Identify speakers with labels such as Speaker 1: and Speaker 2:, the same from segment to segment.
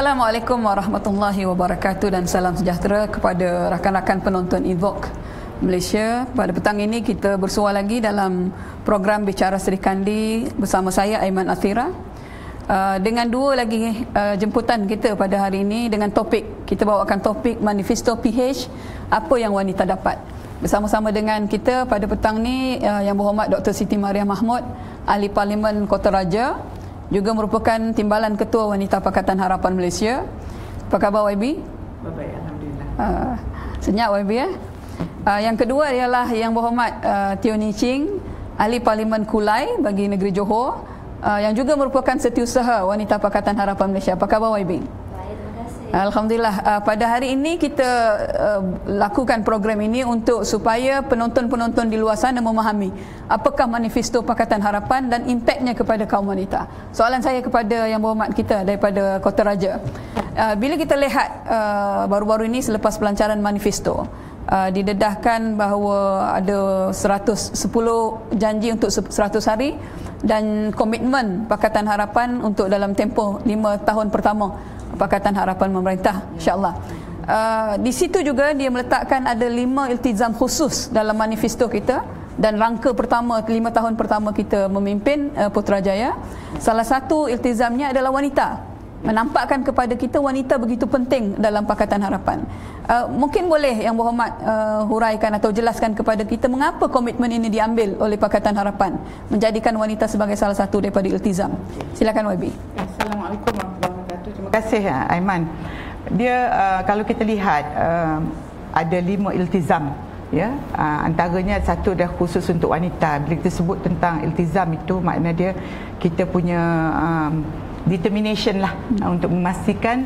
Speaker 1: Assalamualaikum warahmatullahi wabarakatuh dan salam sejahtera kepada rakan-rakan penonton Evoke Malaysia. Pada petang ini kita bersua lagi dalam program Bicara Seri Kandi bersama saya Aiman Athira. Dengan dua lagi jemputan kita pada hari ini dengan topik, kita bawakan topik Manifesto PH, apa yang wanita dapat. Bersama-sama dengan kita pada petang ni Yang Berhormat Dr. Siti Mariam Mahmud, Ahli Parlimen Kota Raja, juga merupakan Timbalan Ketua Wanita Pakatan Harapan Malaysia. Apa khabar YB?
Speaker 2: Baik, alhamdulillah.
Speaker 1: Senyap YB ya. Yang kedua ialah Yang Berhormat Teo Ni Ching, Ahli Parlimen Kulai bagi Negeri Johor, yang juga merupakan Setiausaha Wanita Pakatan Harapan Malaysia. Apa khabar YB? Alhamdulillah. Pada hari ini kita lakukan program ini untuk supaya penonton-penonton di luar sana memahami apakah Manifesto Pakatan Harapan dan impaknya kepada kaum wanita. Soalan saya kepada Yang Berhormat kita daripada Kota Raja, bila kita lihat baru-baru ini selepas pelancaran manifesto, didedahkan bahawa ada 110 janji untuk 100 hari dan komitmen Pakatan Harapan untuk dalam tempoh 5 tahun pertama Pakatan Harapan memerintah, insya-Allah. Di situ juga dia meletakkan ada 5 iltizam khusus dalam manifesto kita, dan rangka pertama 5 tahun pertama kita memimpin Putrajaya. Salah satu iltizamnya adalah wanita. Menampakkan kepada kita wanita begitu penting dalam Pakatan Harapan. Mungkin boleh Yang Berhormat huraikan atau jelaskan kepada kita mengapa komitmen ini diambil oleh Pakatan Harapan menjadikan wanita sebagai salah satu daripada iltizam. Silakan YB.
Speaker 2: Assalamualaikum warahmatullahi wabarakatuh. Terima kasih Aiman. Dia kalau kita lihat ada 5 iltizam, ya, antaranya satu dah khusus untuk wanita. Bila kita sebut tentang iltizam itu, makna dia kita punya determination lah untuk memastikan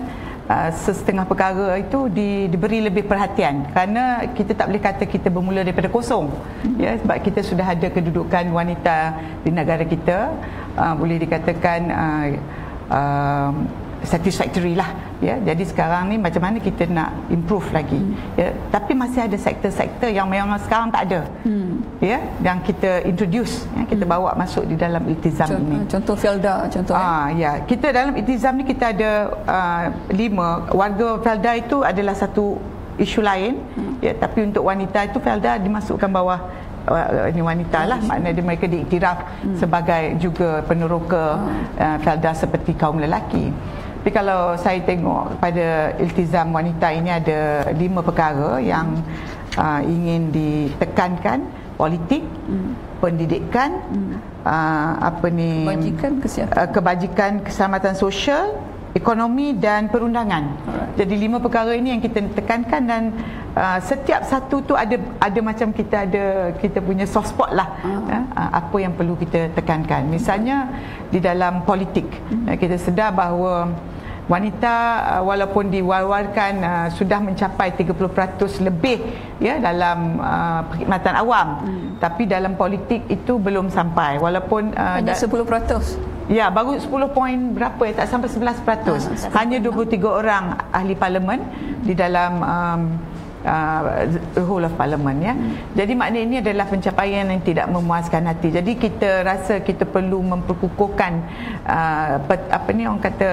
Speaker 2: sesetengah perkara itu diberi lebih perhatian, kerana kita tak boleh kata kita bermula daripada kosong, ya, sebab kita sudah ada kedudukan wanita di negara kita, boleh dikatakan satisfactory lah, ya. Jadi sekarang ni macam mana kita nak improve lagi, ya. Tapi masih ada sektor-sektor yang memang sekarang tak ada, ya, yang kita introduce, ya, kita bawa masuk di dalam iltizam ini.
Speaker 1: Contoh Felda, contohnya.
Speaker 2: Ya, kita dalam iltizam ni kita ada 5. Warga Felda itu adalah satu isu lain, ya, tapi untuk wanita itu Felda dimasukkan bawah ini wanita lah, makna dia mereka diiktiraf sebagai juga peneroka Felda seperti kaum lelaki. Tapi kalau saya tengok pada iltizam wanita ini ada 5 perkara yang ingin ditekankan: politik, pendidikan, kebajikan, keselamatan sosial, ekonomi dan perundangan. Jadi 5 perkara ini yang kita tekankan, dan setiap satu tu ada macam kita punya soft spot lah, apa yang perlu kita tekankan. Misalnya di dalam politik, kita sedar bahawa wanita walaupun diwar-warkan sudah mencapai 30% lebih, ya, dalam perkhidmatan awam, tapi dalam politik itu belum sampai, walaupun
Speaker 1: hanya 10%.
Speaker 2: Ya, baru 10 poin berapa, ya, tak sampai 11%. Hanya 23 orang ahli parlimen di dalam whole of parliament, ya. Jadi makna ini adalah pencapaian yang tidak memuaskan hati. Jadi kita rasa kita perlu memperkukuhkan orang kata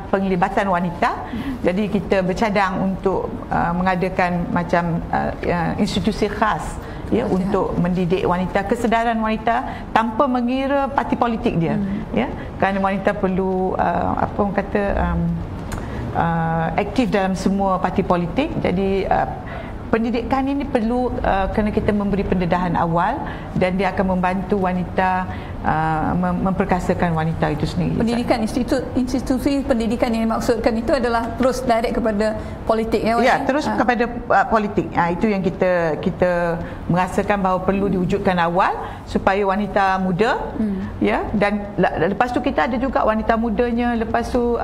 Speaker 2: penglibatan wanita. Jadi kita bercadang untuk mengadakan macam institusi khas, ya, untuk mendidik wanita, kesedaran wanita tanpa mengira parti politik dia, ya, kerana wanita perlu aktif dalam semua parti politik. Jadi pendidikan ini perlu, kerana kita memberi pendedahan awal dan dia akan membantu wanita memperkasakan wanita itu sendiri.
Speaker 1: Pendidikan, institusi pendidikan yang dimaksudkan itu adalah terus direct kepada politik, ya?
Speaker 2: Ya, terus kepada politik. Itu yang kita merasakan bahawa perlu diwujudkan awal supaya wanita muda, ya, dan lepas tu kita ada juga wanita mudanya, lepas tu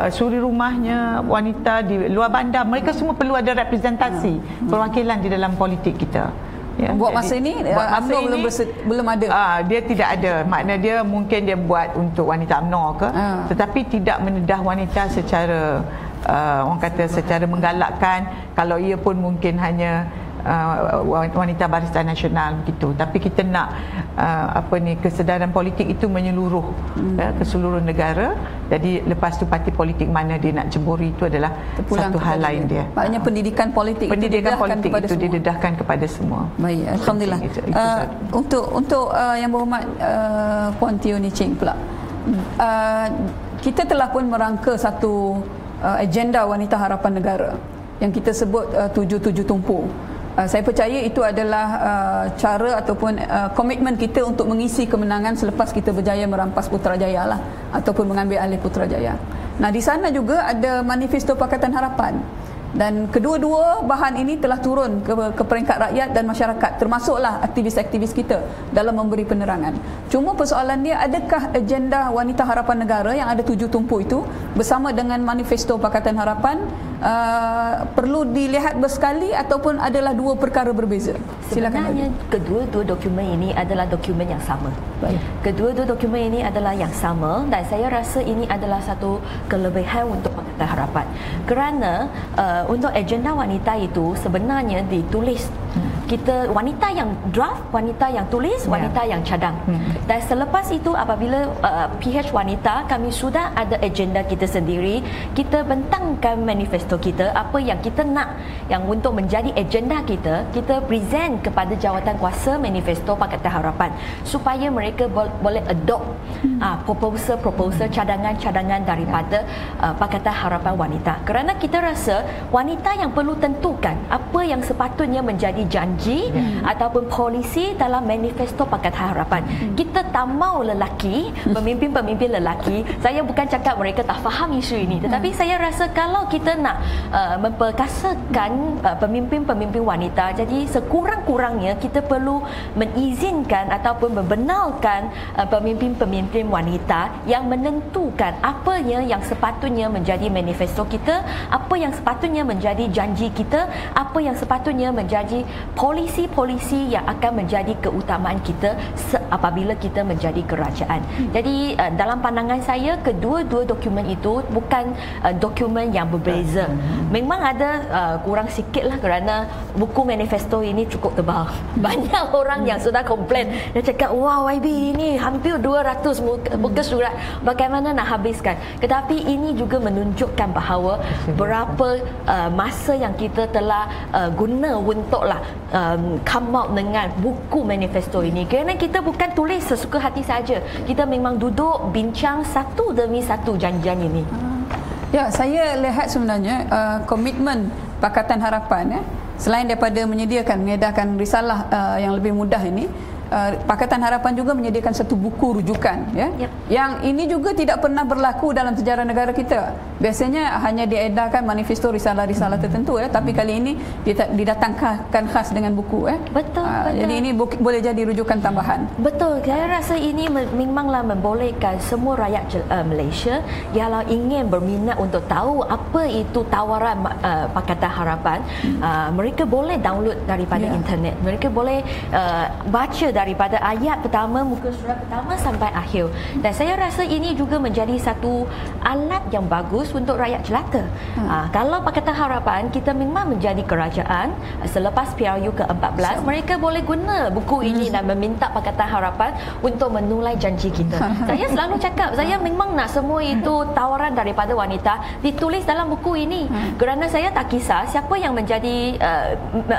Speaker 2: suri rumahnya, wanita di luar bandar, mereka semua perlu ada representasi, perwakilan di dalam politik kita. Ya,
Speaker 1: buat masa ini UMNO belum ada.
Speaker 2: Dia tidak ada. Makna dia mungkin dia buat untuk wanita UMNO ke, tetapi tidak mendedah wanita secara orang kata secara menggalakkan. Kalau ia pun mungkin hanya wanita Barisan Nasional begitu. Tapi kita nak kesedaran politik itu menyeluruh ke seluruh negara. Jadi lepas tu parti politik mana dia nak ceburi itu adalah satu hal lain dia.
Speaker 1: Maknanya pendidikan politik
Speaker 2: itu didedahkan kepada semua.
Speaker 1: Baik, alhamdulillah. Untuk yang berhormat Puan Teo Nii Ching pula. Kita telah pun merangka satu agenda Wanita Harapan Negara yang kita sebut 77 tumpu. Saya percaya itu adalah cara ataupun komitmen kita untuk mengisi kemenangan selepas kita berjaya merampas Putrajaya lah, ataupun mengambil alih Putrajaya. Nah, di sana juga ada manifesto Pakatan Harapan. Dan kedua-dua bahan ini telah turun ke peringkat rakyat dan masyarakat, termasuklah aktivis-aktivis kita dalam memberi penerangan. Cuma persoalan dia, adakah agenda Wanita Harapan Negara yang ada 7 tumpu itu bersama dengan manifesto Pakatan Harapan perlu dilihat bersekali ataupun adalah dua perkara berbeza? Silakan.
Speaker 3: Sebenarnya kedua-dua dokumen ini adalah dokumen yang sama.
Speaker 1: Baik.
Speaker 3: Kedua-dua dokumen ini adalah yang sama, dan saya rasa ini adalah satu kelebihan untuk Pakatan Harapan. Kerana untuk agenda wanita itu sebenarnya ditulis kita wanita yang draft, wanita yang tulis, wanita yang cadang. Dan selepas itu apabila PH wanita, kami sudah ada agenda kita sendiri. Kita bentangkan manifesto kita, apa yang kita nak yang untuk menjadi agenda kita, kita present kepada jawatan kuasa manifesto Pakatan Harapan supaya mereka boleh adopt proposal cadangan-cadangan daripada Pakatan Harapan Wanita. Kerana kita rasa wanita yang perlu tentukan apa yang sepatutnya menjadi janji ataupun polisi dalam manifesto Pakatan Harapan. Kita tak mau lelaki, pemimpin-pemimpin lelaki, saya bukan cakap mereka tak faham isu ini, tetapi saya rasa kalau kita nak memperkasakan pemimpin-pemimpin wanita, jadi sekurang-kurangnya kita perlu mengizinkan ataupun membenarkan pemimpin-pemimpin wanita yang menentukan apa yang sepatutnya menjadi manifesto kita, apa yang sepatutnya menjadi janji kita, apa yang sepatutnya menjadi polisi-polisi yang akan menjadi keutamaan kita apabila kita menjadi kerajaan. Jadi dalam pandangan saya, kedua-dua dokumen itu bukan dokumen yang berbeza. Memang ada kurang sikit lah kerana buku manifesto ini cukup tebal. Banyak orang yang sudah komplain, dia cakap, wah YB ini hampir 200 muka surat, bagaimana nak habiskan. Tetapi ini juga menunjukkan bahawa berapa masa yang kita telah guna untuklah come out dengan buku manifesto ini. Kerana kita bukan tulis sesuka hati saja, kita memang duduk bincang satu demi satu janjian ini.
Speaker 1: Ya, saya lihat sebenarnya komitmen Pakatan Harapan selain daripada mengedarkan risalah yang lebih mudah ini, Pakatan Harapan juga menyediakan satu buku rujukan, yang ini juga tidak pernah berlaku dalam sejarah negara kita. Biasanya hanya diedarkan manifesto risalah-risalah tertentu, tapi kali ini didatangkan khas dengan buku.
Speaker 3: Betul.
Speaker 1: Jadi ini boleh jadi rujukan tambahan.
Speaker 3: Betul. Saya rasa ini memanglah membolehkan semua rakyat Malaysia yang ingin berminat untuk tahu apa itu tawaran Pakatan Harapan, mereka boleh download daripada internet. Mereka boleh baca daripada ayat pertama, muka surat pertama sampai akhir. Dan saya rasa ini juga menjadi satu alat yang bagus untuk rakyat jelata. Kalau Pakatan Harapan kita memang menjadi kerajaan selepas PRU ke-14, mereka boleh guna buku ini dan meminta Pakatan Harapan untuk menulai janji kita. Saya selalu cakap, saya memang nak semua itu tawaran daripada wanita ditulis dalam buku ini. Kerana saya tak kisah siapa yang menjadi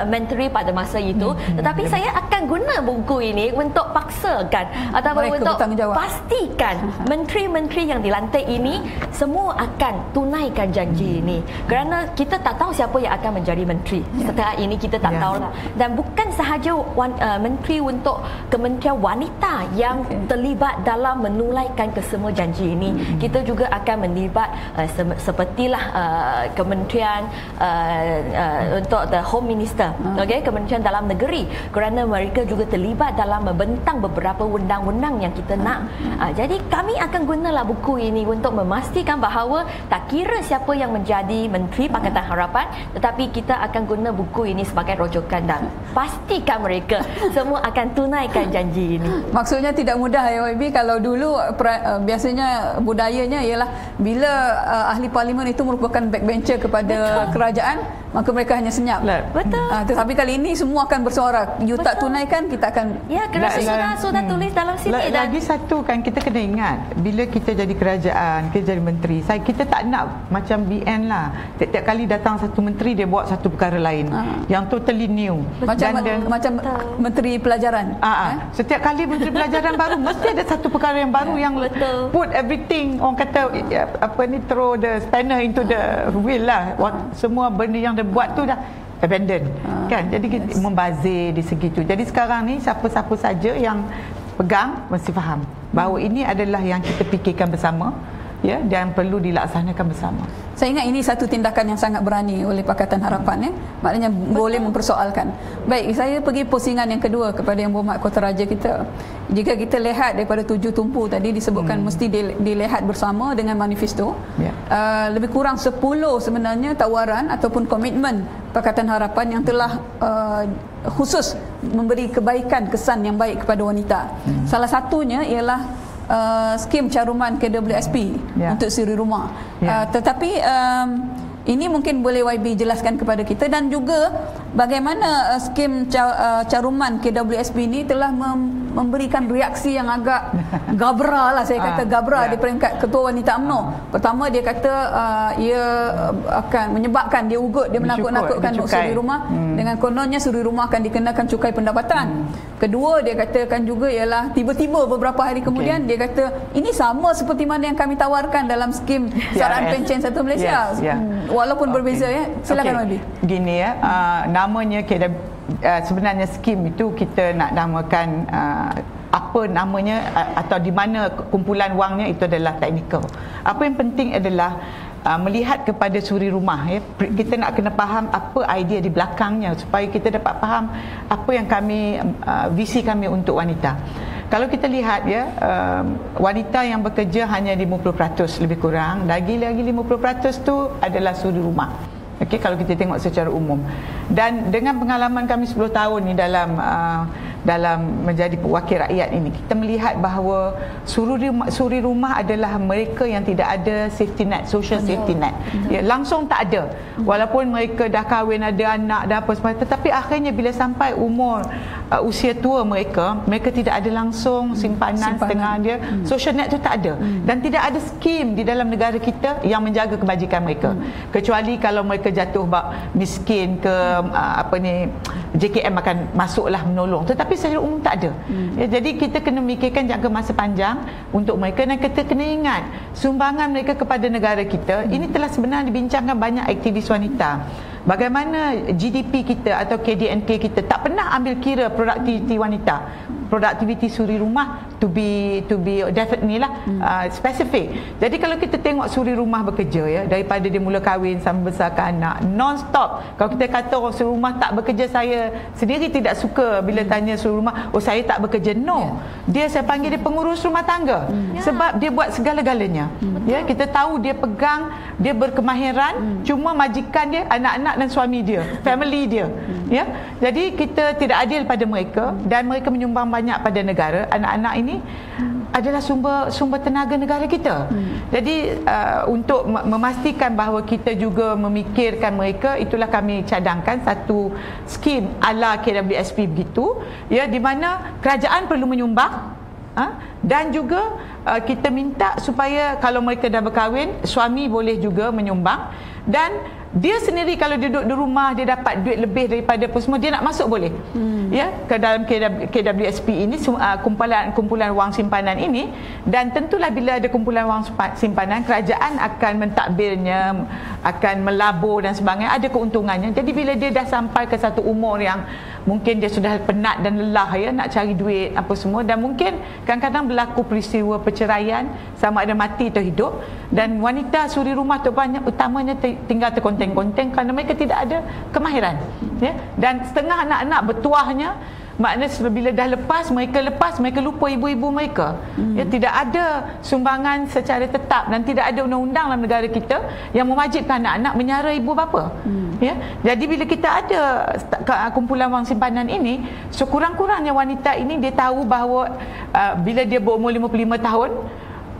Speaker 3: menteri pada masa itu, tetapi saya akan guna buku ini untuk paksakan ataupun untuk pastikan menteri-menteri yang dilantik ini semua akan tunaikan janji ini. Kerana kita tak tahu siapa yang akan menjadi menteri. Setelah ini kita tak tahu lah. Dan bukan sahaja menteri untuk Kementerian Wanita yang terlibat dalam menunaikan kesemua janji ini. Kita juga akan melibat sepertilah Kementerian untuk the Home Minister, Kementerian Dalam Negeri, kerana mereka juga terlibat dalam membentang beberapa undang-undang yang kita nak. Jadi kami akan gunalah buku ini untuk memastikan bahawa tak kira siapa yang menjadi Menteri Pakatan Harapan, tetapi kita akan guna buku ini sebagai rujukan dan pastikan mereka semua akan tunaikan janji ini.
Speaker 1: Maksudnya tidak mudah YB. Kalau dulu biasanya budayanya ialah bila ahli parlimen itu merupakan backbencher kepada kerajaan, maka mereka hanya senyap.
Speaker 3: Betul.
Speaker 1: Tetapi kali ini semua akan bersuara. You tak tunaikan, kita akan
Speaker 3: kerana sudah tulis dalam sini.
Speaker 2: Lagi satu kan, kita kena ingat bila kita jadi kerajaan, kita jadi menteri, kita tak nak macam BN lah. Tiap-tiap kali datang satu menteri, dia buat satu perkara lain yang totally new.
Speaker 1: Macam menteri pelajaran.
Speaker 2: Setiap kali menteri pelajaran baru mesti ada satu perkara yang baru yang put everything, orang kata throw the spanner into the wheel lah. Semua benda yang dia buat tu dah abandon kan. Jadi kita membazir di segi tu. Jadi sekarang ni siapa-siapa saja yang pegang mesti faham bahawa ini adalah yang kita fikirkan bersama, ya, dan perlu dilaksanakan bersama.
Speaker 1: Saya ingat ini satu tindakan yang sangat berani oleh Pakatan Harapan, maknanya boleh mempersoalkan. Baik, saya pergi pusingan yang kedua kepada Yang Berhormat Kota Raja kita. Jika kita lihat daripada 7 tumpu tadi disebutkan mesti dilihat bersama dengan manifesto. Lebih kurang 10 sebenarnya tawaran ataupun komitmen Pakatan Harapan yang telah khusus memberi kebaikan, kesan yang baik kepada wanita. Salah satunya ialah skim caruman KWSP untuk suri rumah. Tetapi ini mungkin boleh YB jelaskan kepada kita, dan juga bagaimana skim caruman KWSP ini telah memberikan reaksi yang agak gabra lah, saya kata gabra di peringkat Ketua Wanita UMNO. Pertama dia kata ia akan menyebabkan, dia ugut, dia menakut-nakutkan untuk suri rumah, dengan kononnya suri rumah akan dikenakan cukai pendapatan. Kedua, dia katakan juga ialah tiba-tiba beberapa hari kemudian dia kata ini sama seperti mana yang kami tawarkan dalam skim saraan pencen satu Malaysia. Walaupun berbeza, ya. Silakan YB.
Speaker 2: Gini ya, namanya sebenarnya skim itu kita nak namakan apa namanya atau di mana kumpulan wangnya, itu adalah teknikal. Apa yang penting adalah melihat kepada suri rumah, ya. Kita nak kena faham apa idea di belakangnya supaya kita dapat faham apa yang visi kami untuk wanita. Kalau kita lihat, ya, wanita yang bekerja hanya 50% lebih kurang, lagi 50% tu adalah suri rumah. Okey, kalau kita tengok secara umum. Dan dengan pengalaman kami 10 tahun ni dalam menjadi wakil rakyat ini, kita melihat bahawa suri rumah adalah mereka yang tidak ada safety net, social safety net. Ya, langsung tak ada. Walaupun mereka dah kahwin, ada anak, dah apa semua, tetapi akhirnya bila sampai umur usia tua mereka tidak ada langsung simpanan setengah dia. Social net tu tak ada. Dan tidak ada skim di dalam negara kita yang menjaga kebajikan mereka. Kecuali kalau mereka jatuh miskin ke JKM akan masuklah menolong. Tetapi secara umum tak ada. Ya, jadi kita kena mikirkan jangka masa panjang untuk mereka, dan kita kena ingat sumbangan mereka kepada negara kita ini telah sebenarnya dibincangkan banyak aktivis wanita. Bagaimana GDP kita atau KDNK kita tak pernah ambil kira produktiviti wanita, produktiviti suri rumah to be definitely lah spesifik. Jadi kalau kita tengok suri rumah bekerja, ya, daripada dia mula kahwin sampai besarkan anak non-stop. Kalau kita kata orang suri rumah tak bekerja, saya sendiri tidak suka bila tanya suri rumah, saya tak bekerja. No, saya panggil dia pengurus rumah tangga. Sebab dia buat segala-galanya. Ya, kita tahu dia pegang, dia berkemahiran, cuma majikan dia, anak-anak dan suami dia, family dia. Ya, jadi kita tidak adil pada mereka, dan mereka menyumbang banyak pada negara. Anak-anak ini adalah sumber tenaga negara kita. Jadi untuk memastikan bahawa kita juga memikirkan mereka, itulah kami cadangkan satu skim ala KWSP begitu, ya, di mana kerajaan perlu menyumbang, dan juga kita minta supaya kalau mereka dah berkahwin, suami boleh juga menyumbang, dan dia sendiri kalau duduk di rumah dia dapat duit lebih daripada apa semua, dia nak masuk boleh. Ya, ke dalam KWSP ini, kumpulan wang simpanan ini. Dan tentulah bila ada kumpulan wang simpanan, kerajaan akan mentadbirnya, akan melabur dan sebagainya, ada keuntungannya. Jadi bila dia dah sampai ke satu umur yang mungkin dia sudah penat dan lelah, ya, nak cari duit apa semua, dan mungkin kadang-kadang berlaku peristiwa perceraian, sama ada mati atau hidup, dan wanita suri rumah tu banyak utamanya tinggal terkonteng-konteng kerana mereka tidak ada kemahiran, ya. Dan setengah anak-anak bertuahnya, maknanya bila dah lepas, mereka lupa ibu-ibu mereka. Ya, tidak ada sumbangan secara tetap, dan tidak ada undang-undang dalam negara kita yang mewajibkan anak-anak menyara ibu bapa. Ya, jadi bila kita ada kumpulan wang simpanan ini, sekurang-kurangnya wanita ini dia tahu bahawa bila dia berumur 55 tahun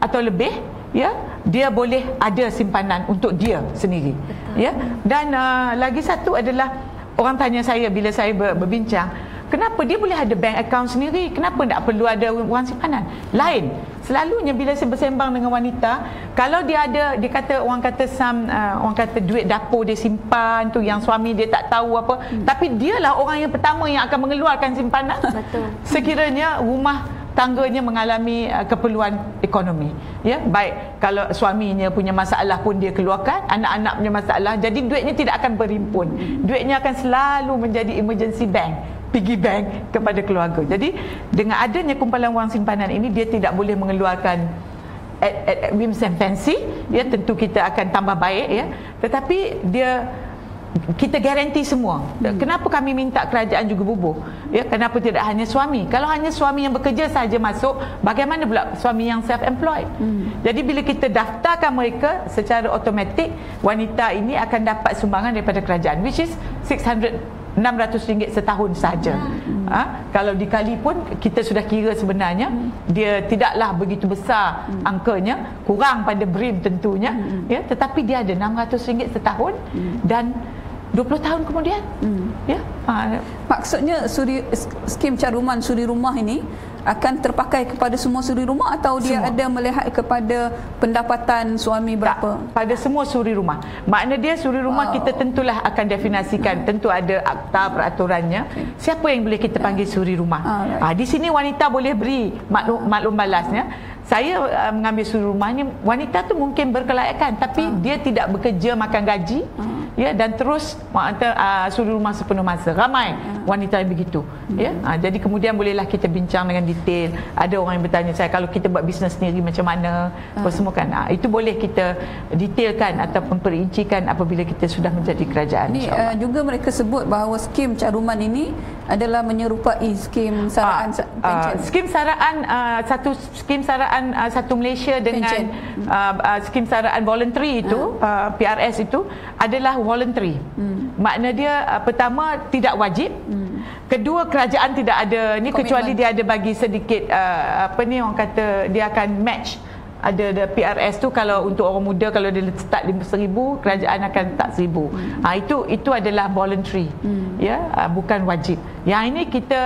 Speaker 2: atau lebih, ya, dia boleh ada simpanan untuk dia sendiri. Ya. Dan lagi satu adalah orang tanya saya bila saya berbincang, kenapa dia boleh ada bank account sendiri? Kenapa tak perlu ada wang simpanan? Lain. Selalunya bila saya bersembang dengan wanita, kalau dia ada, dia kata orang kata duit dapur dia simpan tu yang suami dia tak tahu apa, tapi dialah orang yang pertama yang akan mengeluarkan simpanan.
Speaker 3: Betul.
Speaker 2: Sekiranya rumah tangganya mengalami keperluan ekonomi, ya, baik kalau suaminya punya masalah pun dia keluarkan, anak-anak punya masalah, jadi duitnya tidak akan berhimpun, duitnya akan selalu menjadi emergency bank, piggy bank kepada keluarga. Jadi dengan adanya kumpulan wang simpanan ini, dia tidak boleh mengeluarkan at whims and fancy, ya, tentu kita akan tambah baik, ya, tetapi kita garanti semua. Kenapa kami minta kerajaan juga bubuh? Ya, kenapa tidak hanya suami? Kalau hanya suami yang bekerja saja masuk, bagaimana pula suami yang self-employed? Jadi bila kita daftarkan mereka, secara automatik wanita ini akan dapat sumbangan daripada kerajaan, which is RM600 setahun saja. Kalau dikali pun kita sudah kira sebenarnya dia tidaklah begitu besar angkanya, kurang pada BRIM tentunya, ya, tetapi dia ada RM600 setahun dan 20 tahun kemudian. Ya.
Speaker 1: Maksudnya skim caruman suri rumah ini akan terpakai kepada semua suri rumah atau dia semua ada melihat kepada pendapatan suami berapa?
Speaker 2: Tak, pada semua suri rumah. Makna dia suri rumah kita tentulah akan definisikan, tentu ada akta peraturannya. Siapa yang boleh kita panggil suri rumah? Di sini wanita boleh beri maklum balasnya. Saya mengambil suri rumah ni, wanita tu mungkin berkelayakan tapi dia tidak bekerja makan gaji, ya, dan terus suri rumah sepenuh masa. Ramai wanita yang begitu, ya. Jadi kemudian bolehlah kita bincang dengan detail. Ada orang yang bertanya saya, kalau kita buat bisnes sendiri macam mana, apa semua kan. Itu boleh kita detailkan ataupun perincikan apabila kita sudah menjadi kerajaan.
Speaker 1: Ini juga mereka sebut bahawa skim caruman ini adalah menyerupai skim saraan pencen.
Speaker 2: Skim saraan satu Malaysia dengan skim saraan voluntary itu, PRS itu adalah voluntary. Makna dia pertama tidak wajib. Kedua, kerajaan tidak ada ni, kecuali dia ada bagi sedikit orang kata dia akan match. Ada PRS tu kalau untuk orang muda, kalau dia start 5,000, kerajaan akan letak 1,000. Itu adalah voluntary, ya, bukan wajib. Yang ini kita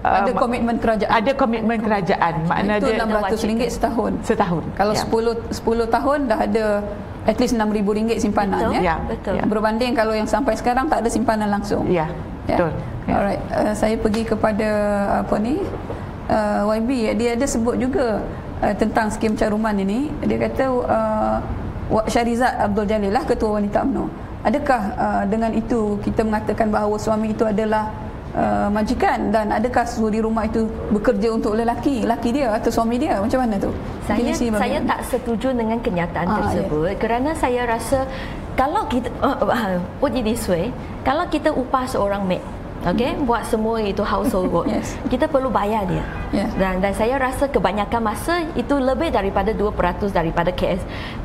Speaker 1: ada komitmen kerajaan.
Speaker 2: Ada komitmen kerajaan. Makna
Speaker 1: itu
Speaker 2: dia
Speaker 1: RM600 setahun. Kalau 10 tahun dah ada at least RM6,000 simpanan.
Speaker 3: Betul,
Speaker 1: ya.
Speaker 3: Betul.
Speaker 1: Berbanding kalau yang sampai sekarang tak ada simpanan langsung.
Speaker 2: Ya, betul. Ya.
Speaker 1: Alright, saya pergi kepada YB, dia ada sebut juga tentang skim caruman ini. Dia kata Syarizat Abdul Jalil lah, Ketua Wanita UMNO. Adakah dengan itu kita mengatakan bahawa suami itu adalah majikan, dan adakah suri rumah itu bekerja untuk lelaki dia atau suami dia? Macam mana tu?
Speaker 3: Saya tak setuju dengan kenyataan tersebut, kerana saya rasa kalau kita put it this way, kalau kita upah seorang maid, buat semua itu household work, kita perlu bayar dia. Dan saya rasa kebanyakan masa itu lebih daripada 2% daripada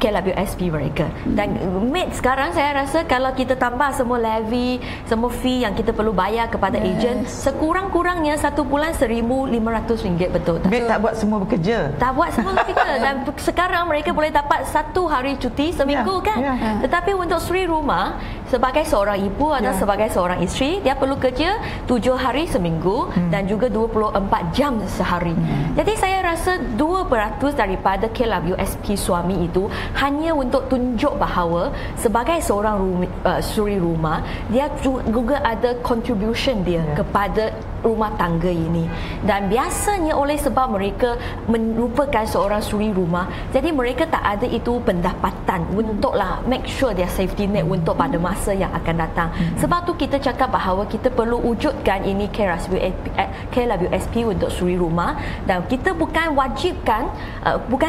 Speaker 3: KLWSP mereka. Dan maid sekarang saya rasa kalau kita tambah semua levy, semua fee yang kita perlu bayar kepada ejen, sekurang-kurangnya satu bulan RM1,500, betul tak?
Speaker 2: Maid tak buat semua bekerja.
Speaker 3: Tak buat semua bekerja. Dan sekarang mereka boleh dapat 1 hari cuti seminggu, kan? Tetapi untuk suri rumah, sebagai seorang ibu atau sebagai seorang isteri, dia perlu kerja 7 hari seminggu dan juga 24 jam sehari. Jadi saya rasa 2% daripada KLWSP suami itu hanya untuk tunjuk bahawa sebagai seorang suri rumah, dia juga ada contribution dia kepada rumah tangga ini. Dan biasanya oleh sebab mereka merupakan seorang suri rumah, jadi mereka tak ada itu pendapatan untuklah make sure dia safety net untuk pada masa yang akan datang. Sebab tu kita cakap bahawa kita perlu wujudkan ini KLWSP untuk suri rumah, dan kita bukan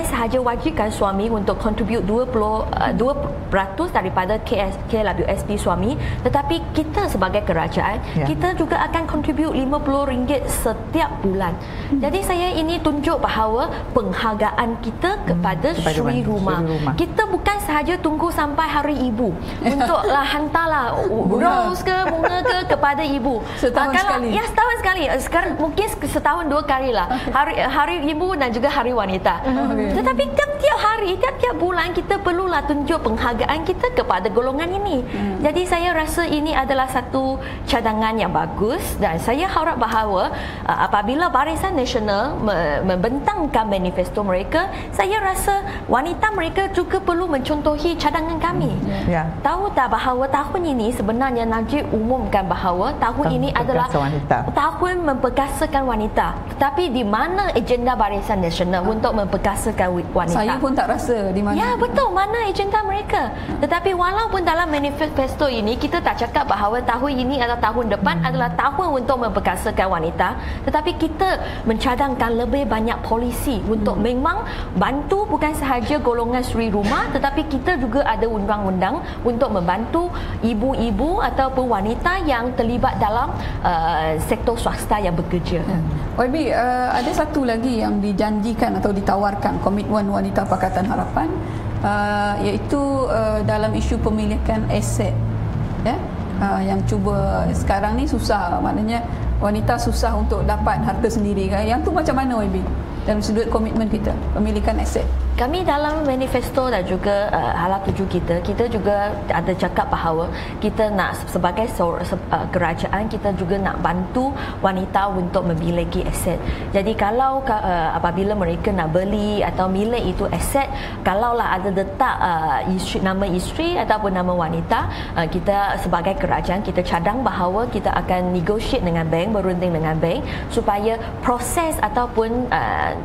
Speaker 3: sahaja wajibkan suami untuk contribute 2% daripada KLWSP suami, tetapi kita sebagai kerajaan kita juga akan contribute 5% RM50 setiap bulan. Jadi saya ini tunjuk bahawa penghargaan kita kepada Suri Rumah. Kita bukan sahaja tunggu sampai hari ibu untuklah hantarlah rose ke bunga ke kepada ibu.
Speaker 1: Setahun sekali.
Speaker 3: Ya, setahun sekali. Sekarang mungkin setahun 2 kali lah. Hari ibu dan juga hari wanita. Tetapi tiap-tiap hari, tiap-tiap bulan kita perlulah tunjuk penghargaan kita kepada golongan ini. Jadi saya rasa ini adalah satu cadangan yang bagus dan saya harap bahawa apabila Barisan Nasional membentangkan manifesto mereka, saya rasa wanita mereka juga perlu mencontohi cadangan kami. Tahu tak bahawa tahun ini sebenarnya Najib umumkan bahawa tahun ini adalah tahun memperkasakan wanita. Tetapi di mana agenda Barisan Nasional untuk memperkasakan wanita?
Speaker 1: Saya pun tak rasa di mana.
Speaker 3: Ya, betul, mana agenda mereka. Tetapi walaupun dalam manifesto ini kita tak cakap bahawa tahun ini atau tahun depan adalah tahun untuk memperkasakan wanita, tetapi kita mencadangkan lebih banyak polisi untuk memang bantu bukan sahaja golongan Suri Rumah, tetapi kita juga ada undang-undang untuk membantu ibu-ibu ataupun wanita yang terlibat dalam sektor swasta yang bekerja.
Speaker 1: YB, ada satu lagi yang dijanjikan atau ditawarkan komitmen Wanita Pakatan Harapan, iaitu dalam isu pemilikan aset, yang cuba sekarang ni susah, maknanya wanita susah untuk dapat harta sendiri kan. Yang tu macam mana YB dalam sudut komitmen kita pemilikan aset?
Speaker 3: Kami dalam manifesto dan juga hala tuju kita juga ada cakap bahawa kita nak sebagai kerajaan, kita juga nak bantu wanita untuk memiliki aset. Jadi kalau apabila mereka nak beli atau milik itu aset, kalaulah ada letak nama isteri ataupun nama wanita, kita sebagai kerajaan kita cadang bahawa kita akan negotiate dengan bank, berunding dengan bank supaya proses ataupun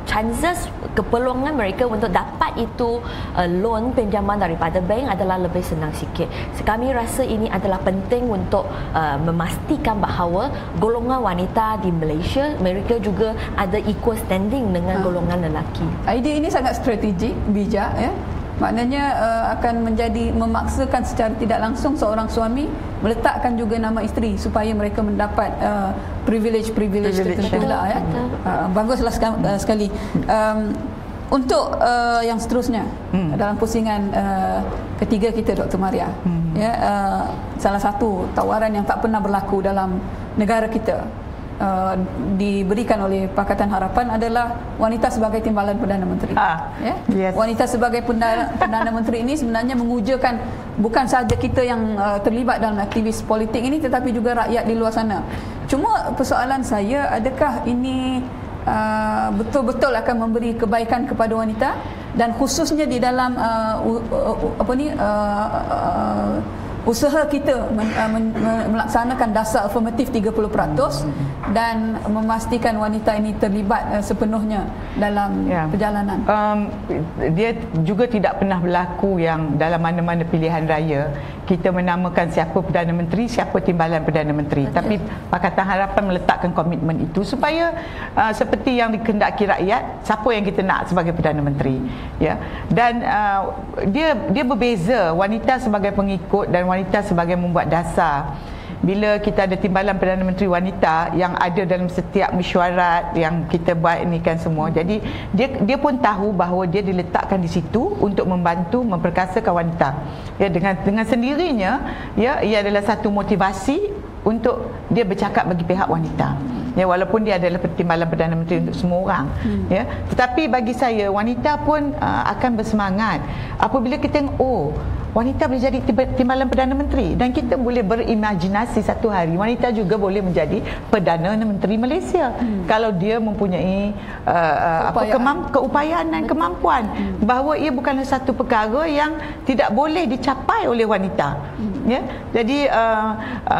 Speaker 3: chances keperluan mereka untuk dapat itu loan pinjaman daripada bank adalah lebih senang sikit. Kami rasa ini adalah penting untuk memastikan bahawa golongan wanita di Malaysia mereka juga ada equal standing dengan golongan lelaki.
Speaker 1: Idea ini sangat strategik, bijak ya. Maknanya akan menjadi memaksakan secara tidak langsung seorang suami meletakkan juga nama isteri supaya mereka mendapat privilege tertentu lah ya. Baguslah sekali. Untuk yang seterusnya dalam pusingan ketiga kita, Dr. Maria, salah satu tawaran yang tak pernah berlaku dalam negara kita diberikan oleh Pakatan Harapan adalah wanita sebagai timbalan Perdana Menteri. Wanita sebagai Perdana Menteri ini sebenarnya mengujakan bukan sahaja kita yang terlibat dalam aktivis politik ini, tetapi juga rakyat di luar sana. Cuma persoalan saya, adakah ini betul-betul akan memberi kebaikan kepada wanita, dan khususnya di dalam usaha kita melaksanakan dasar afirmatif 30% dan memastikan wanita ini terlibat sepenuhnya dalam perjalanan.
Speaker 2: Dia juga tidak pernah berlaku yang dalam mana-mana pilihan raya kita menamakan siapa Perdana Menteri, siapa timbalan Perdana Menteri. Tapi Pakatan Harapan meletakkan komitmen itu supaya seperti yang dikehendaki rakyat, siapa yang kita nak sebagai Perdana Menteri, ya. Dan dia berbeza wanita sebagai pengikut dan wanita sebagai membuat dasar. Bila kita ada timbalan Perdana Menteri wanita yang ada dalam setiap mesyuarat yang kita buat ni kan semua, jadi dia pun tahu bahawa dia diletakkan di situ untuk membantu memperkasakan wanita. Ya, dengan sendirinya ya, ia adalah satu motivasi untuk dia bercakap bagi pihak wanita. Ya, walaupun dia adalah timbalan Perdana Menteri untuk semua orang, ya, tetapi bagi saya wanita pun akan bersemangat apabila kita tengok wanita boleh jadi timbalan Perdana Menteri, dan kita boleh berimajinasi satu hari wanita juga boleh menjadi Perdana Menteri Malaysia kalau dia mempunyai keupayaan dan kemampuan, bahawa ia bukanlah satu perkara yang tidak boleh dicapai oleh wanita. Ya, jadi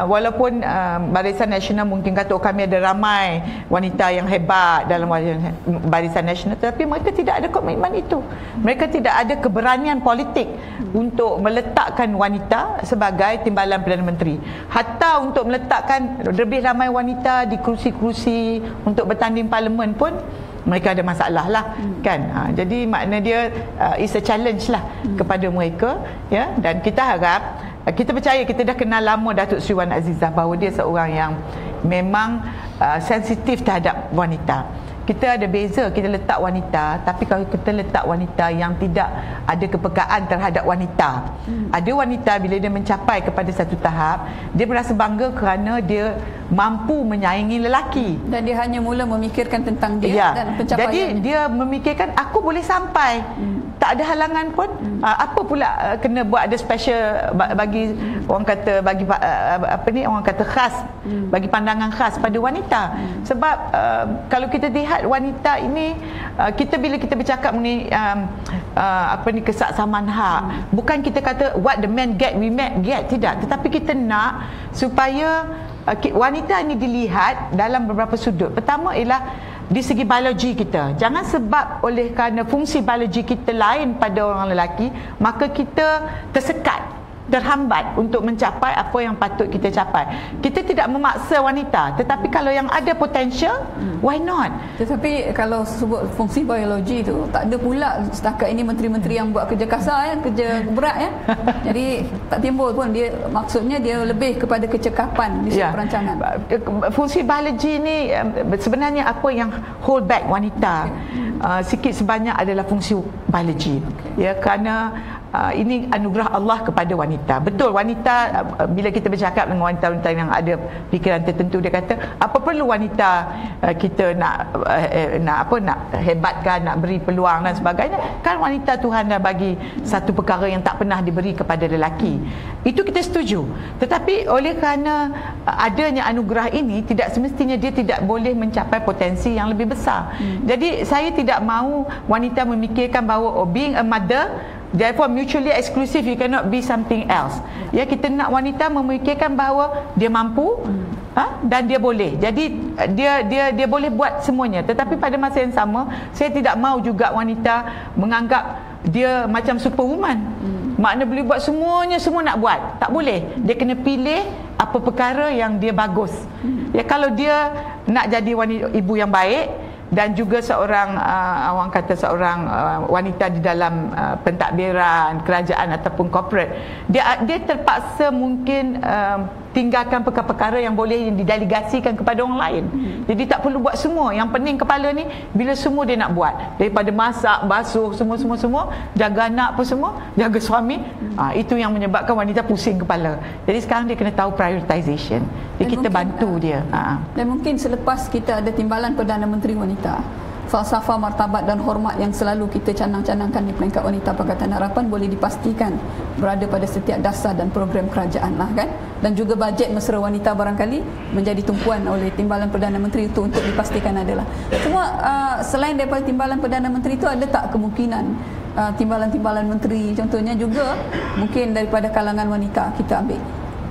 Speaker 2: walaupun Barisan Nasional mungkin kata kami ada ramai wanita yang hebat dalam Barisan Nasional, tetapi mereka tidak ada komitmen itu. Mereka tidak ada keberanian politik untuk meletakkan wanita sebagai timbalan Perdana Menteri. Hatta untuk meletakkan lebih ramai wanita di kerusi-kerusi untuk bertanding parlimen pun mereka ada masalah lah, kan. Jadi makna dia is a challenge lah kepada mereka, ya. Dan kita harap, kita percaya, kita dah kenal lama Datuk Seri Wan Azizah bahawa dia seorang memang sensitif terhadap wanita. Kita ada beza, kita letak wanita, tapi kalau kita letak wanita yang tidak ada kepekaan terhadap wanita. Ada wanita bila dia mencapai kepada satu tahap, dia merasa bangga kerana dia mampu menyaingi lelaki.
Speaker 1: Dan dia hanya mula memikirkan tentang dia dan pencapaiannya.
Speaker 2: Jadi dia memikirkan aku boleh sampai. Tak ada halangan pun. Apa pula kena buat ada special bagi orang kata bagi orang kata khas, bagi pandangan khas pada wanita. Sebab kalau kita lihat wanita ini, bila kita bercakap mengenai kesaksaman hak, bukan kita kata what the man get we get, tidak, tetapi kita nak supaya wanita ini dilihat dalam beberapa sudut. Pertama ialah di segi biologi kita. Jangan sebab oleh kerana fungsi biologi kita lain pada orang lelaki, maka kita tersekat, terhambat untuk mencapai apa yang patut kita capai. Kita tidak memaksa wanita, tetapi kalau yang ada potensial, why not?
Speaker 1: Tetapi kalau sebut fungsi biologi tu, tak ada pula setakat ini menteri-menteri yang buat kerja kasar, kerja berat Jadi tak timbul pun dia, maksudnya dia lebih kepada kecekapan di segi perancangan.
Speaker 2: Fungsi biologi ni sebenarnya apa yang hold back wanita sikit sebanyak adalah fungsi biologi. Ya, kerana ini anugerah Allah kepada wanita. Betul, wanita, bila kita bercakap dengan wanita-wanita yang ada fikiran tertentu, dia kata apa perlu wanita kita nak hebatkan, nak beri peluang dan sebagainya. Kan wanita Tuhan dah bagi satu perkara yang tak pernah diberi kepada lelaki. Itu kita setuju. Tetapi oleh kerana adanya anugerah ini, tidak semestinya dia tidak boleh mencapai potensi yang lebih besar. Jadi saya tidak mahu wanita memikirkan bahawa being a mother therefore mutually exclusive, you cannot be something else. Ya, kita nak wanita memikirkan bahawa dia mampu dan dia boleh. Jadi dia boleh buat semuanya. Tetapi pada masa yang sama, saya tidak mahu juga wanita menganggap dia macam superwoman. Makna boleh buat semuanya, semua nak buat. Tak boleh. Dia kena pilih apa perkara yang dia bagus. Ya, kalau dia nak jadi ibu yang baik, dan juga seorang orang kata seorang wanita di dalam pentadbiran kerajaan ataupun corporate, dia terpaksa mungkin tinggalkan perkara-perkara yang boleh didelegasikan kepada orang lain. Jadi tak perlu buat semua. Yang pening kepala ni bila semua dia nak buat, daripada masak, basuh, semua, jaga anak pun semua, jaga suami. Itu yang menyebabkan wanita pusing kepala. Jadi sekarang dia kena tahu prioritization. Jadi kita bantu dia.
Speaker 1: Dan mungkin selepas kita ada timbalan Perdana Menteri Wanita, falsafah martabat dan hormat yang selalu kita canang-canangkan di peringkat Wanita Pakatan Harapan boleh dipastikan berada pada setiap dasar dan program kerajaan kan. Dan juga bajet mesra wanita barangkali menjadi tumpuan oleh timbalan Perdana Menteri itu untuk dipastikan adalah. Cuma selain daripada timbalan Perdana Menteri itu, ada tak kemungkinan timbalan-timbalan menteri contohnya juga mungkin daripada kalangan wanita kita ambil?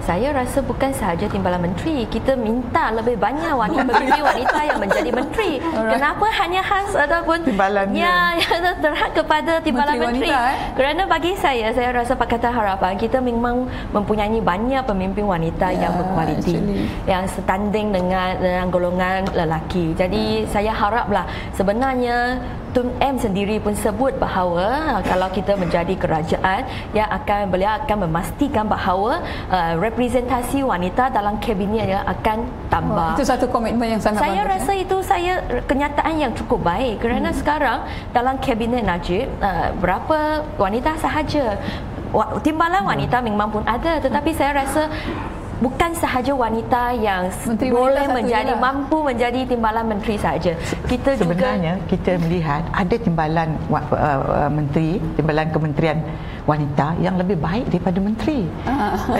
Speaker 3: Saya rasa bukan sahaja timbalan menteri, kita minta lebih banyak wanita yang menjadi menteri. Kenapa hanya khas ataupun
Speaker 2: timbalan
Speaker 3: yang terhad kepada timbalan menteri? Kerana bagi saya rasa Pakatan Harapan kita memang mempunyai banyak pemimpin wanita yang berkualiti, yang setanding dengan golongan lelaki. Jadi saya haraplah sebenarnya Tun M sendiri pun sebut bahawa kalau kita menjadi kerajaan, beliau akan memastikan bahawa representasi wanita dalam kabinetnya akan tambah.
Speaker 1: Itu satu komitmen yang sangat
Speaker 3: saya bagus. Rasa itu kenyataan yang cukup baik kerana sekarang dalam kabinet Najib berapa wanita sahaja. Timbalan wanita memang pun ada, tetapi saya rasa bukan sahaja wanita yang boleh menjadi mampu menjadi timbalan menteri saja. Kita
Speaker 2: sebenarnya
Speaker 3: juga
Speaker 2: kita melihat ada timbalan menteri, timbalan kementerian wanita yang lebih baik daripada menteri.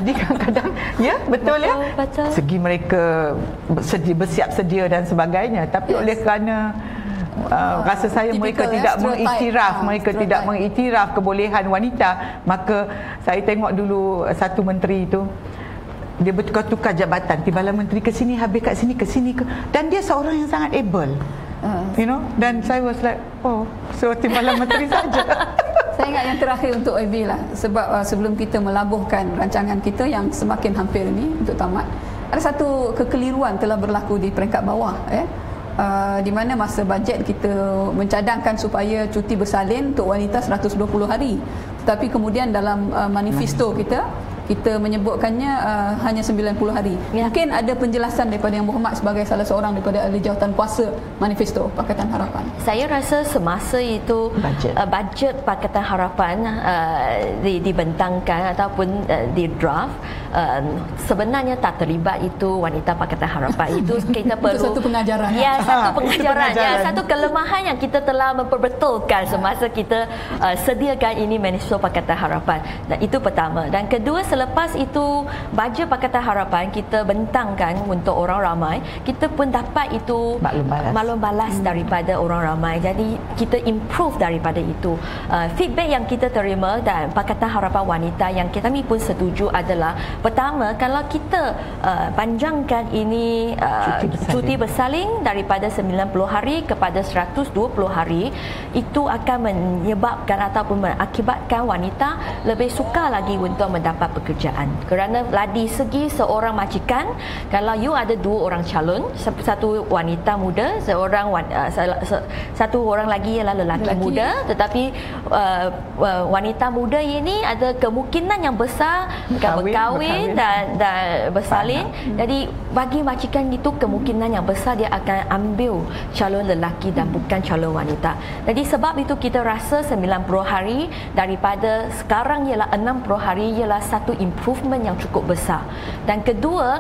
Speaker 2: Jadi kadang-kadang betul. Segi mereka bersiap sedia dan sebagainya, tapi oleh kerana rasa saya mereka tidak mengiktiraf kebolehan wanita, maka saya tengok dulu satu menteri itu dia bertukar-tukar jabatan, timbalan menteri ke sini, habis kat sini, ke sini ke, dan dia seorang yang sangat able. Dan saya was like, so timbalan menteri saja.
Speaker 1: Saya ingat yang terakhir untuk AB lah, sebab sebelum kita melabuhkan rancangan kita yang semakin hampir ini untuk tamat, ada satu kekeliruan telah berlaku di peringkat bawah di mana masa bajet kita mencadangkan supaya cuti bersalin untuk wanita 120 hari, tetapi kemudian dalam manifesto kita kita menyebutkannya hanya 90 hari. Mungkin ada penjelasan daripada Yang Berhormat sebagai salah seorang daripada ahli jawatan kuasa manifesto Pakatan Harapan.
Speaker 3: Saya rasa semasa itu bajet Pakatan Harapan dibentangkan ataupun di draft, sebenarnya tak terlibat itu wanita Pakatan Harapan. Itu kita perlu
Speaker 1: itu satu pengajaran.
Speaker 3: Ya, satu pengajaran. Ya, satu kelemahan yang kita telah memperbetulkan semasa kita sediakan ini manifesto Pakatan Harapan. Dan itu pertama. Dan kedua, selepas itu bajet Pakatan Harapan kita bentangkan untuk orang ramai, kita pun dapat itu maklum balas daripada orang ramai. Jadi kita improve daripada itu. Feedback yang kita terima dan Pakatan Harapan Wanita yang kami pun setuju adalah, pertama, kalau kita panjangkan ini cuti bersalin daripada 90 hari kepada 120 hari, itu akan menyebabkan ataupun mengakibatkan wanita lebih suka lagi untuk mendapat pekerjaan. Kerana di segi seorang majikan, kalau you ada dua orang calon, satu wanita muda, satu orang lagi ialah lelaki muda, tetapi wanita muda ini ada kemungkinan yang besar berkahwin dan bersalin. Jadi bagi majikan itu kemungkinan yang besar dia akan ambil calon lelaki dan bukan calon wanita. Jadi sebab itu kita rasa 90 hari daripada sekarang ialah 60 hari ialah satu improvement yang cukup besar. Dan kedua,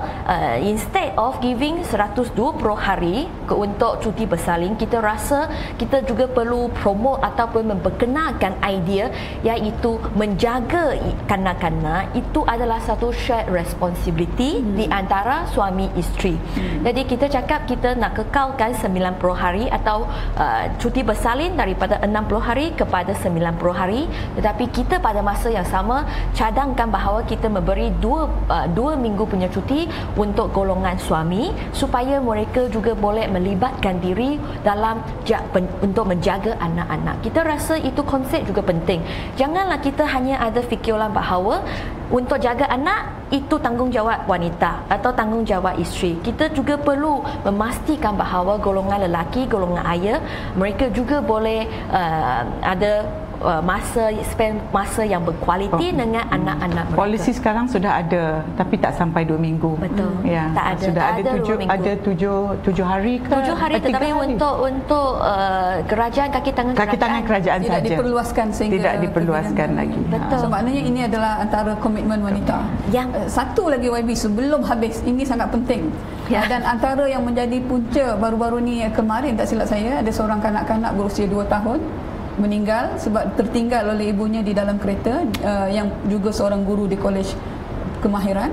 Speaker 3: instead of giving 120 hari untuk cuti bersalin, kita rasa kita juga perlu promote ataupun memperkenalkan idea iaitu menjaga kanak-kanak itu adalah satu shared responsibility di antara suami isteri. Jadi kita cakap kita nak kekalkan 90 hari atau cuti bersalin daripada 60 hari kepada 90 hari, tetapi kita pada masa yang sama cadangkan bahawa kita memberi 2 minggu punya cuti untuk golongan suami supaya mereka juga boleh melibatkan diri dalam untuk menjaga anak-anak. Kita rasa itu konsep juga penting. Janganlah kita hanya ada fikiran bahawa untuk jaga anak itu tanggungjawab wanita atau tanggungjawab isteri. Kita juga perlu memastikan bahawa golongan lelaki, golongan ayah, mereka juga boleh ada spend masa yang berkualiti dengan anak-anak mereka.
Speaker 2: Polisi sekarang sudah ada tapi tak sampai 2 minggu.
Speaker 3: Betul.
Speaker 2: Ya,
Speaker 3: tak ada.
Speaker 2: Sudah
Speaker 3: tak
Speaker 2: ada 7 hari ke?
Speaker 3: 7 hari tetapi untuk kerajaan kaki tangan
Speaker 2: kerajaan
Speaker 1: tidak
Speaker 2: saja.
Speaker 1: Diperluaskan sehingga
Speaker 2: tidak diperluaskan lagi.
Speaker 3: Betul.
Speaker 1: So maknanya ini adalah antara komitmen wanita.
Speaker 3: Yang
Speaker 1: satu lagi YB sebelum habis, ini sangat penting. Dan antara yang menjadi punca baru-baru ni kemarin tak silap saya, ada seorang kanak-kanak berusia 2 tahun meninggal sebab tertinggal oleh ibunya di dalam kereta, yang juga seorang guru di kolej kemahiran.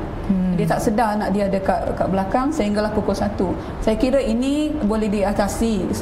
Speaker 1: Dia tak sedar anak dia ada kat belakang sehinggalah pukul 1. Saya kira ini boleh diatasi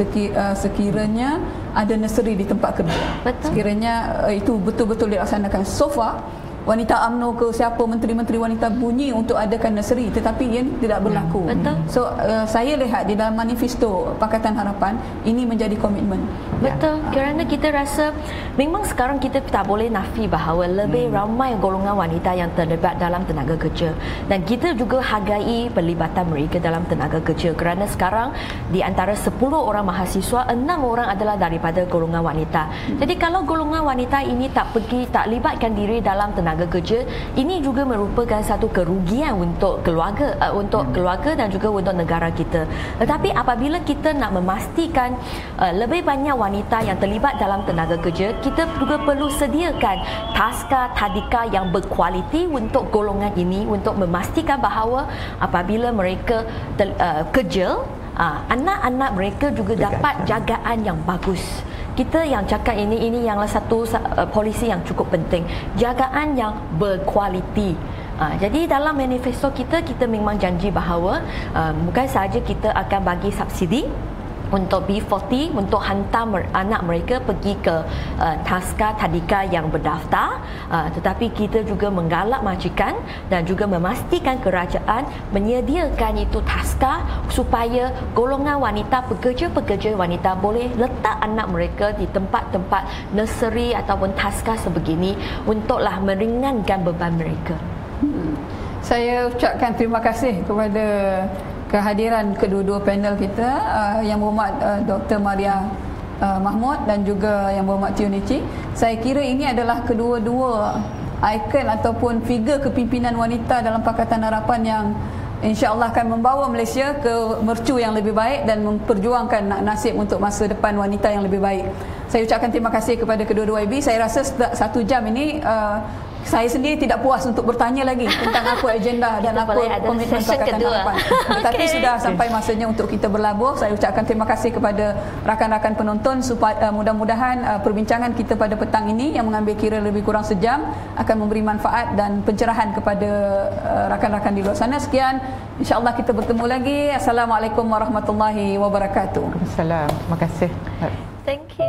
Speaker 1: sekiranya ada nursery di tempat kerja.
Speaker 3: Betul.
Speaker 1: Sekiranya itu betul-betul dilaksanakan. So far wanita UMNO ke siapa menteri-menteri wanita bunyi untuk adakan nursery, tetapi ia tidak berlaku.
Speaker 3: Betul.
Speaker 1: So saya lihat di dalam manifesto Pakatan Harapan ini menjadi komitmen.
Speaker 3: Betul. Kerana kita rasa memang sekarang kita tak boleh nafi bahawa lebih ramai golongan wanita yang terlibat dalam tenaga kerja, dan kita juga hargai pelibatan mereka dalam tenaga kerja. Kerana sekarang di antara 10 orang mahasiswa, 6 orang adalah daripada golongan wanita. Jadi kalau golongan wanita ini tak libatkan diri dalam tenaga kerja, ini juga merupakan satu kerugian untuk keluarga dan juga untuk negara kita. Tetapi apabila kita nak memastikan lebih banyak wanita yang terlibat dalam tenaga kerja, kita juga perlu sediakan taska tadika yang berkualiti untuk golongan ini, untuk memastikan bahawa apabila mereka kerja, anak-anak mereka juga dapat jagaan yang bagus. Kita yang cakap ini yang satu polisi yang cukup penting, jagaan yang berkualiti. Jadi dalam manifesto kita memang janji bahawa bukan sahaja kita akan bagi subsidi untuk B40 untuk hantar anak mereka pergi ke taska tadika yang berdaftar, tetapi kita juga menggalak majikan dan juga memastikan kerajaan menyediakan itu taska supaya golongan wanita, pekerja-pekerja wanita boleh letak anak mereka di tempat-tempat nursery ataupun taska sebegini untuklah meringankan beban mereka.
Speaker 1: Saya ucapkan terima kasih kepada kehadiran kedua-dua panel kita, Yang Berhormat Dr. Maria Mahmud dan juga Yang Berhormat Teo Nii Ching. Saya kira ini adalah kedua-dua ikon ataupun figure kepimpinan wanita dalam Pakatan Harapan yang insya-Allah akan membawa Malaysia ke mercu yang lebih baik dan memperjuangkan nasib untuk masa depan wanita yang lebih baik. Saya ucapkan terima kasih kepada kedua-dua YB. Saya rasa 1 jam ini saya sendiri tidak puas untuk bertanya lagi tentang apa agenda dan apa komitmen Pakatan Harapan. Tetapi sudah sampai masanya untuk kita berlabuh. Saya ucapkan terima kasih kepada rakan-rakan penonton. Mudah-mudahan perbincangan kita pada petang ini yang mengambil kira lebih kurang sejam akan memberi manfaat dan pencerahan kepada rakan-rakan di luar sana. Sekian, insya-Allah kita bertemu lagi. Assalamualaikum warahmatullahi wabarakatuh.
Speaker 2: Waalaikumsalam. Terima kasih.
Speaker 3: Thank you.